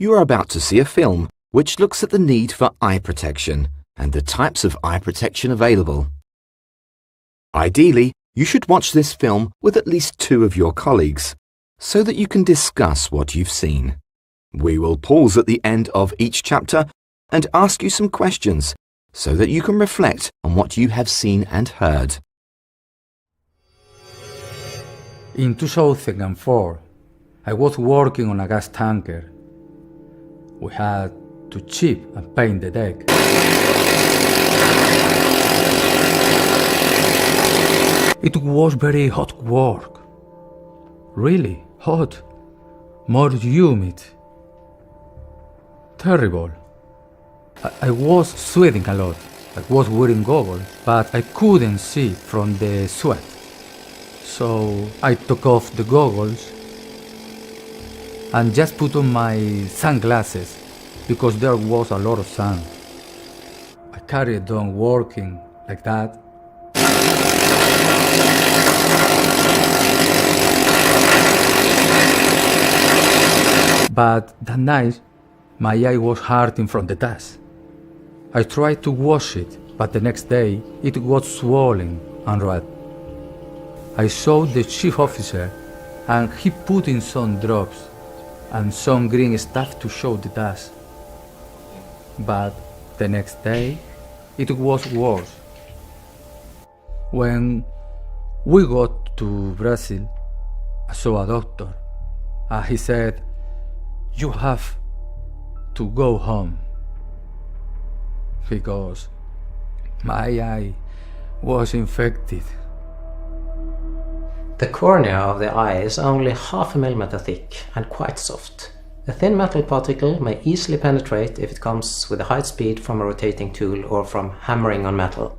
You are about to see a film which looks at the need for eye protection and the types of eye protection available. Ideally, you should watch this film with at least 2 of your colleagues, so that you can discuss what you've seen. We will pause at the end of each chapter and ask you some questions, so that you can reflect on what you have seen and heard. In 2004, I was working on a gas tanker. We had to chip and paint the deck. It was very hot work. Really hot. More humid. Terrible. I was sweating a lot. I was wearing goggles, but I couldn't see from the sweat. So I took off the goggles and just put on my sunglasses because there was a lot of sun. I carried on working like that. But that night, my eye was hurting from the dust. I tried to wash it, but the next day it was swollen and red. I saw the chief officer and he put in some drops and some green stuff to show the dust. But the next day it was worse. When we got to Brazil, I saw a doctor and he said, "You have to go home," because my eye was infected. The cornea of the eye is only 0.5 millimeter thick and quite soft. A thin metal particle may easily penetrate if it comes with a high speed from a rotating tool or from hammering on metal.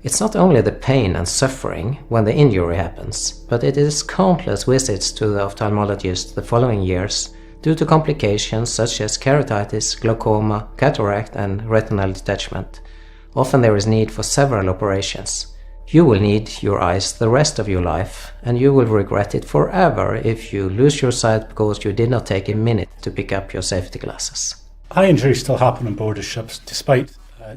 It's not only the pain and suffering when the injury happens, but it is countless visits to the ophthalmologist the following years due to complications such as keratitis, glaucoma, cataract and retinal detachment. Often there is need for several operations. You will need your eyes the rest of your life, and you will regret it forever if you lose your sight because you did not take a minute to pick up your safety glasses. Eye injuries still happen on board of ships despite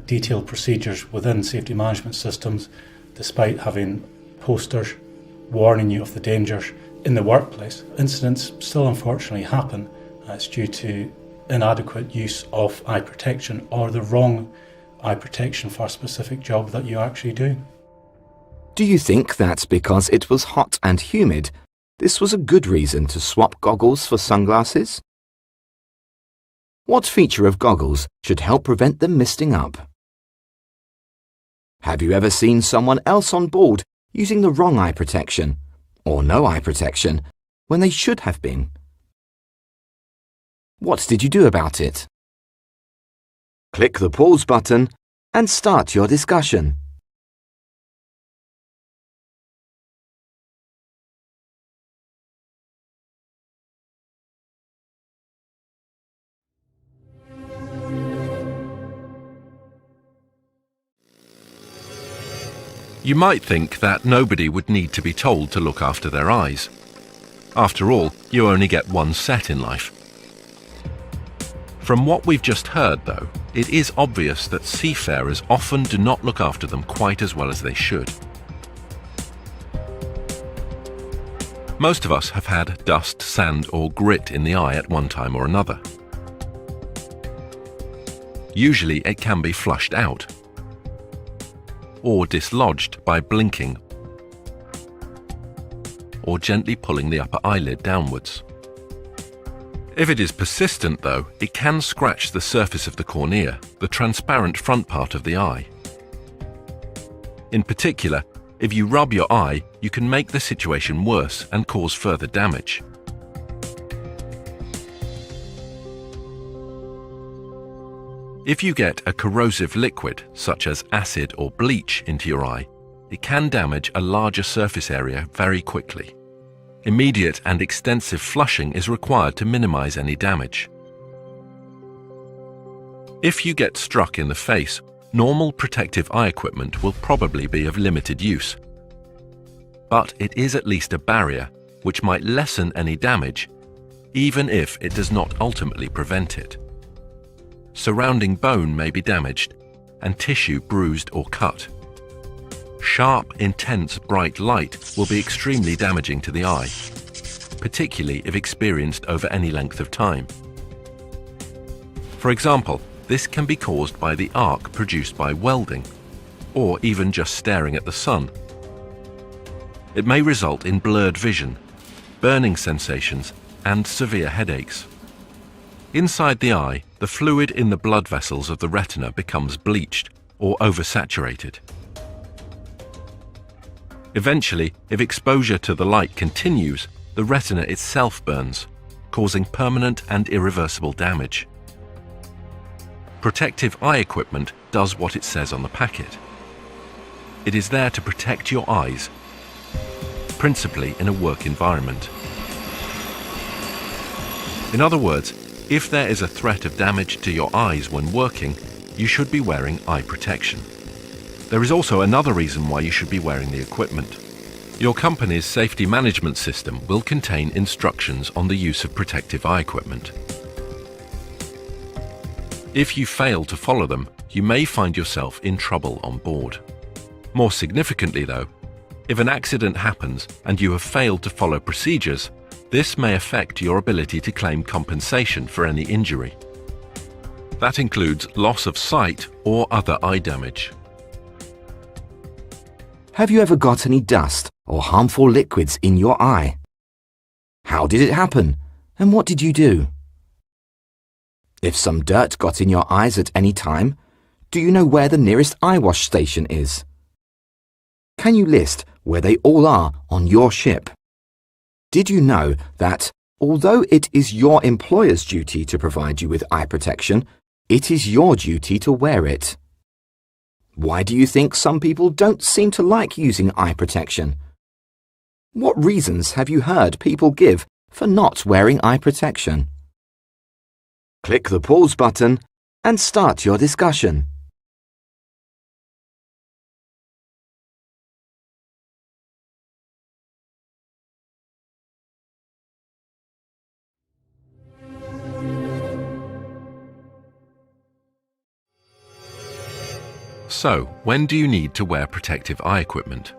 detailed procedures within safety management systems, despite having posters warning you of the dangers in the workplace. Incidents still unfortunately happen. It's due to inadequate use of eye protection or the wrong eye protection for a specific job that you actually do. Do you think that because it was hot and humid, this was a good reason to swap goggles for sunglasses? What feature of goggles should help prevent them misting up? Have you ever seen someone else on board using the wrong eye protection, or no eye protection, when they should have been? What did you do about it? Click the pause button and start your discussion. You might think that nobody would need to be told to look after their eyes. After all, you only get one set in life. From what we've just heard, though, it is obvious that seafarers often do not look after them quite as well as they should. Most of us have had dust, sand, or grit in the eye at one time or another. Usually it can be flushed out or dislodged by blinking or gently pulling the upper eyelid downwards. If it is persistent, though, it can scratch the surface of the cornea, the transparent front part of the eye. In particular, if you rub your eye, you can make the situation worse and cause further damage. If you get a corrosive liquid, such as acid or bleach, into your eye, it can damage a larger surface area very quickly. Immediate and extensive flushing is required to minimize any damage. If you get struck in the face, normal protective eye equipment will probably be of limited use. But it is at least a barrier which might lessen any damage, even if it does not ultimately prevent it. Surrounding bone may be damaged and tissue bruised or cut. Sharp, intense, bright light will be extremely damaging to the eye, particularly if experienced over any length of time. For example, this can be caused by the arc produced by welding, or even just staring at the sun. It may result in blurred vision, burning sensations, and severe headaches. Inside the eye, the fluid in the blood vessels of the retina becomes bleached or oversaturated. Eventually, if exposure to the light continues, the retina itself burns, causing permanent and irreversible damage. Protective eye equipment does what it says on the packet. It is there to protect your eyes, principally in a work environment. In other words, if there is a threat of damage to your eyes when working, you should be wearing eye protection. There is also another reason why you should be wearing the equipment. Your company's safety management system will contain instructions on the use of protective eye equipment. If you fail to follow them, you may find yourself in trouble on board. More significantly though, if an accident happens and you have failed to follow procedures, this may affect your ability to claim compensation for any injury. That includes loss of sight or other eye damage. Have you ever got any dust or harmful liquids in your eye? How did it happen, and what did you do? If some dirt got in your eyes at any time, do you know where the nearest eye wash station is? Can you list where they all are on your ship? Did you know that, although it is your employer's duty to provide you with eye protection, it is your duty to wear it? Why do you think some people don't seem to like using eye protection? What reasons have you heard people give for not wearing eye protection? Click the pause button and start your discussion. So, when do you need to wear protective eye equipment?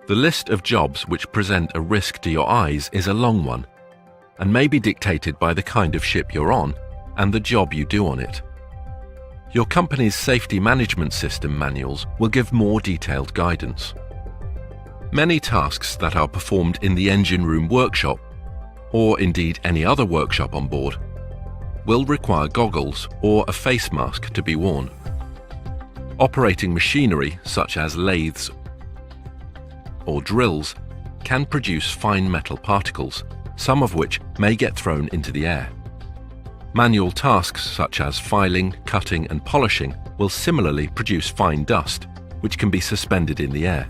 The list of jobs which present a risk to your eyes is a long one, and may be dictated by the kind of ship you're on and the job you do on it. Your company's safety management system manuals will give more detailed guidance. Many tasks that are performed in the engine room workshop, or indeed any other workshop on board, will require goggles or a face mask to be worn. Operating machinery such as lathes or drills can produce fine metal particles, some of which may get thrown into the air. Manual tasks such as filing, cutting and polishing will similarly produce fine dust, which can be suspended in the air.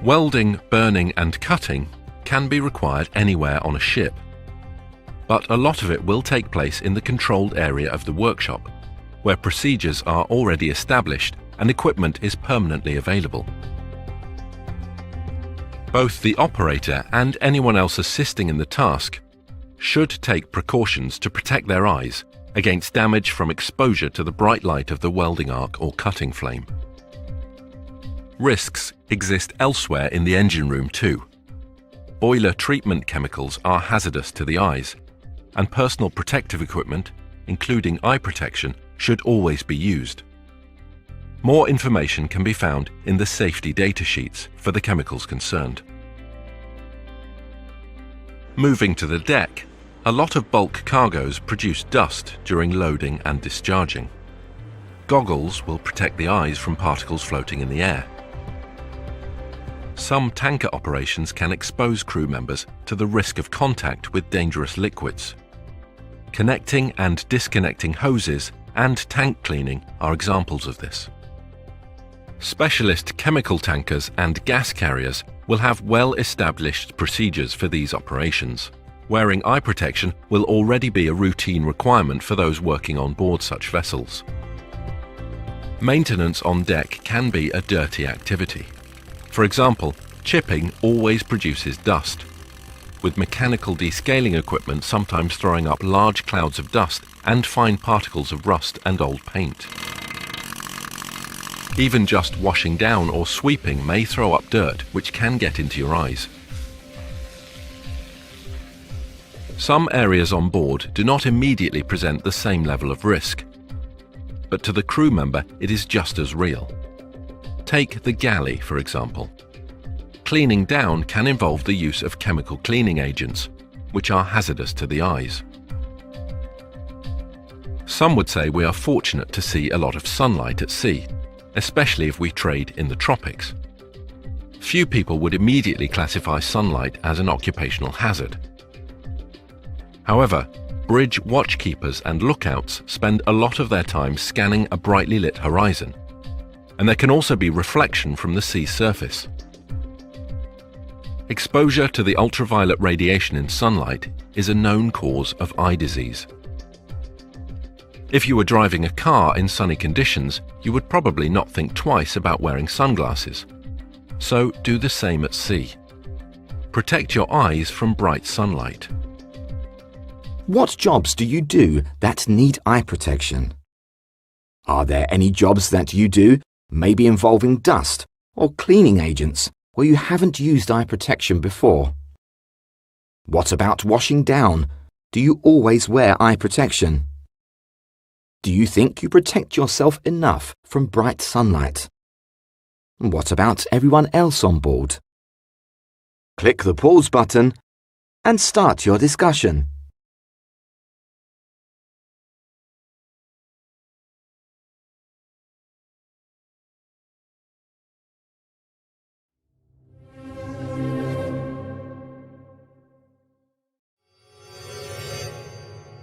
Welding, burning and cutting can be required anywhere on a ship, but a lot of it will take place in the controlled area of the workshop, where procedures are already established and equipment is permanently available. Both the operator and anyone else assisting in the task should take precautions to protect their eyes against damage from exposure to the bright light of the welding arc or cutting flame. Risks exist elsewhere in the engine room too. Boiler treatment chemicals are hazardous to the eyes, and personal protective equipment, including eye protection, should always be used. More information can be found in the safety data sheets for the chemicals concerned. Moving to the deck, a lot of bulk cargoes produce dust during loading and discharging. Goggles will protect the eyes from particles floating in the air. Some tanker operations can expose crew members to the risk of contact with dangerous liquids. Connecting and disconnecting hoses and tank cleaning are examples of this. Specialist chemical tankers and gas carriers will have well-established procedures for these operations. Wearing eye protection will already be a routine requirement for those working on board such vessels. Maintenance on deck can be a dirty activity. For example, chipping always produces dust, with mechanical descaling equipment sometimes throwing up large clouds of dust and fine particles of rust and old paint. Even just washing down or sweeping may throw up dirt, which can get into your eyes. Some areas on board do not immediately present the same level of risk, but to the crew member it is just as real. Take the galley, for example. Cleaning down can involve the use of chemical cleaning agents, which are hazardous to the eyes. Some would say we are fortunate to see a lot of sunlight at sea, especially if we trade in the tropics. Few people would immediately classify sunlight as an occupational hazard. However, bridge watchkeepers and lookouts spend a lot of their time scanning a brightly lit horizon, and there can also be reflection from the sea surface. Exposure to the ultraviolet radiation in sunlight is a known cause of eye disease. If you were driving a car in sunny conditions, you would probably not think twice about wearing sunglasses. So do the same at sea. Protect your eyes from bright sunlight. What jobs do you do that need eye protection? Are there any jobs that you do, maybe involving dust or cleaning agents, where you haven't used eye protection before? What about washing down? Do you always wear eye protection? Do you think you protect yourself enough from bright sunlight? What about everyone else on board? Click the pause button and start your discussion.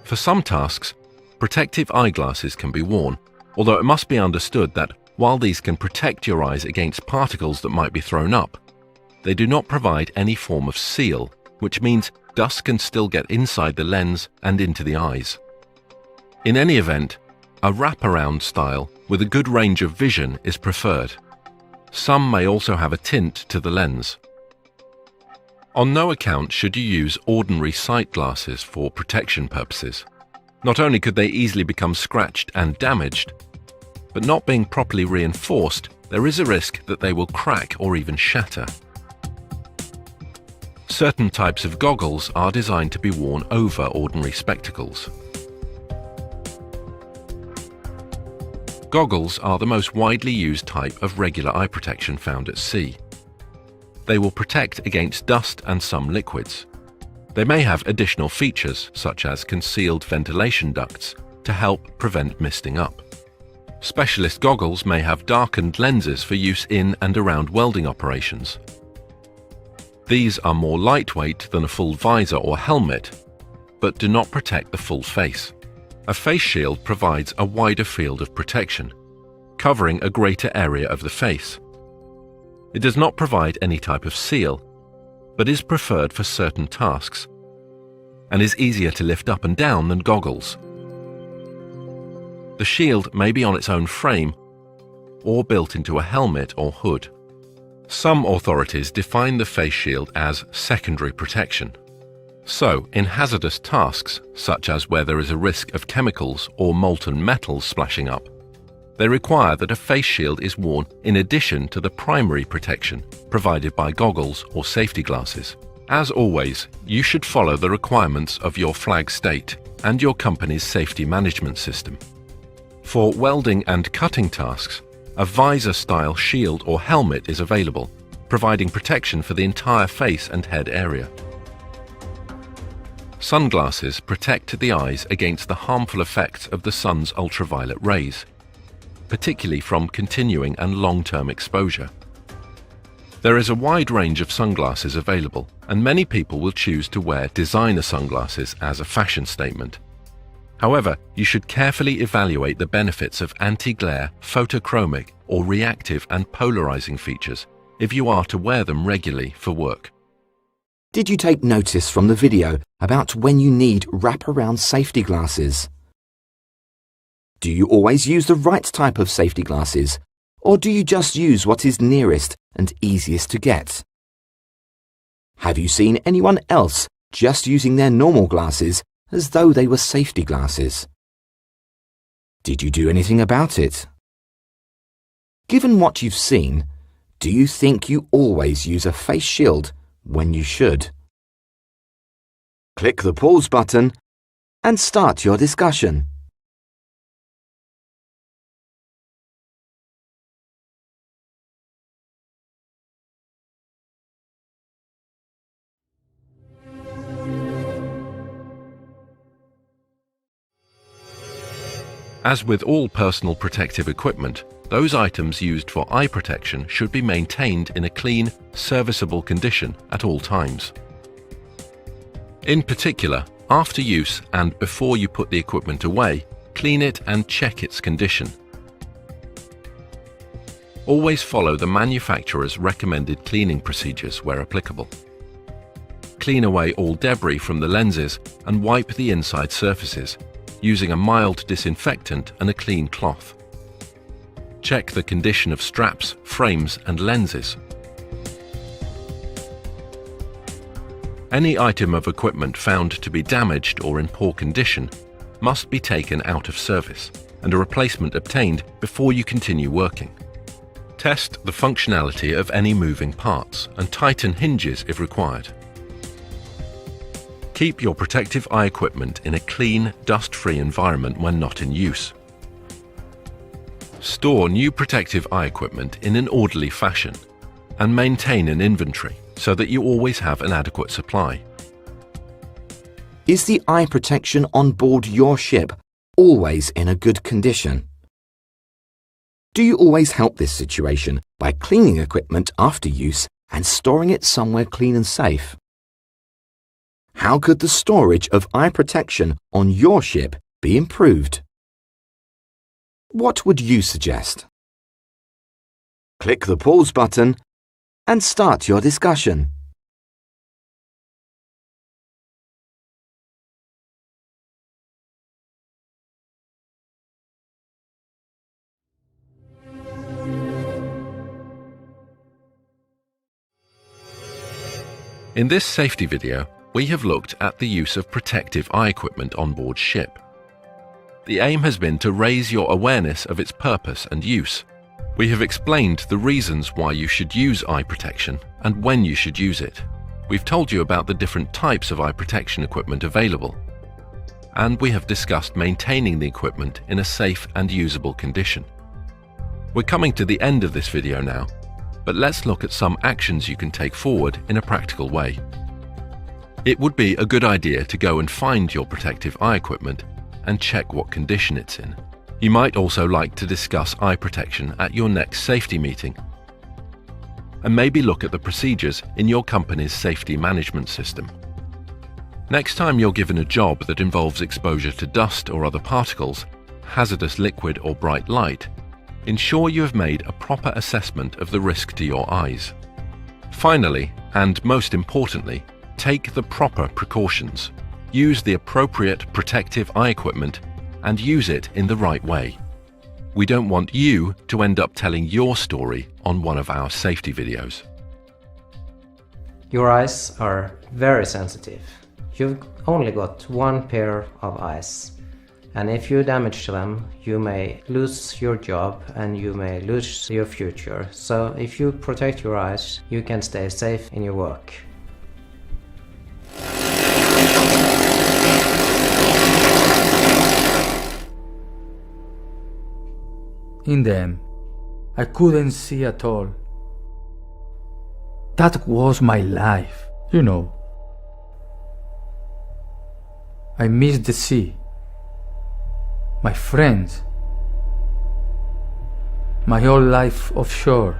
For some tasks, protective eyeglasses can be worn, although it must be understood that while these can protect your eyes against particles that might be thrown up, they do not provide any form of seal, which means dust can still get inside the lens and into the eyes. In any event, a wraparound style with a good range of vision is preferred. Some may also have a tint to the lens. On no account should you use ordinary sight glasses for protection purposes. Not only could they easily become scratched and damaged, but not being properly reinforced, there is a risk that they will crack or even shatter. Certain types of goggles are designed to be worn over ordinary spectacles. Goggles are the most widely used type of regular eye protection found at sea. They will protect against dust and some liquids. They may have additional features, such as concealed ventilation ducts, to help prevent misting up. Specialist goggles may have darkened lenses for use in and around welding operations. These are more lightweight than a full visor or helmet, but do not protect the full face. A face shield provides a wider field of protection, covering a greater area of the face. It does not provide any type of seal, but is preferred for certain tasks, and is easier to lift up and down than goggles. The shield may be on its own frame or built into a helmet or hood. Some authorities define the face shield as secondary protection. So, in hazardous tasks, such as where there is a risk of chemicals or molten metals splashing up, they require that a face shield is worn in addition to the primary protection provided by goggles or safety glasses. As always, you should follow the requirements of your flag state and your company's safety management system. For welding and cutting tasks, a visor-style shield or helmet is available, providing protection for the entire face and head area. Sunglasses protect the eyes against the harmful effects of the sun's ultraviolet rays, particularly from continuing and long-term exposure. There is a wide range of sunglasses available, and many people will choose to wear designer sunglasses as a fashion statement. However, you should carefully evaluate the benefits of anti-glare, photochromic, or reactive and polarizing features if you are to wear them regularly for work. Did you take notice from the video about when you need wraparound safety glasses? Do you always use the right type of safety glasses, or do you just use what is nearest and easiest to get? Have you seen anyone else just using their normal glasses as though they were safety glasses? Did you do anything about it? Given what you've seen, do you think you always use a face shield when you should? Click the pause button and start your discussion. As with all personal protective equipment, those items used for eye protection should be maintained in a clean, serviceable condition at all times. In particular, after use and before you put the equipment away, clean it and check its condition. Always follow the manufacturer's recommended cleaning procedures where applicable. Clean away all debris from the lenses and wipe the inside surfaces, using a mild disinfectant and a clean cloth. Check the condition of straps, frames and lenses. Any item of equipment found to be damaged or in poor condition must be taken out of service and a replacement obtained before you continue working. Test the functionality of any moving parts and tighten hinges if required. Keep your protective eye equipment in a clean, dust-free environment when not in use. Store new protective eye equipment in an orderly fashion and maintain an inventory so that you always have an adequate supply. Is the eye protection on board your ship always in a good condition? Do you always help this situation by cleaning equipment after use and storing it somewhere clean and safe? How could the storage of eye protection on your ship be improved? What would you suggest? Click the pause button and start your discussion. In this safety video, we have looked at the use of protective eye equipment on board ship. The aim has been to raise your awareness of its purpose and use. We have explained the reasons why you should use eye protection and when you should use it. We've told you about the different types of eye protection equipment available. And we have discussed maintaining the equipment in a safe and usable condition. We're coming to the end of this video now, but let's look at some actions you can take forward in a practical way. It would be a good idea to go and find your protective eye equipment and check what condition it's in. You might also like to discuss eye protection at your next safety meeting, and maybe look at the procedures in your company's safety management system. Next time you're given a job that involves exposure to dust or other particles, hazardous liquid or bright light, ensure you have made a proper assessment of the risk to your eyes. Finally, and most importantly, take the proper precautions. Use the appropriate protective eye equipment and use it in the right way. We don't want you to end up telling your story on one of our safety videos. Your eyes are very sensitive. You've only got one pair of eyes, and if you damage them, you may lose your job and you may lose your future. So if you protect your eyes, you can stay safe in your work. In them, I couldn't see at all. That was my life, you know. I missed the sea, my friends, my whole life offshore.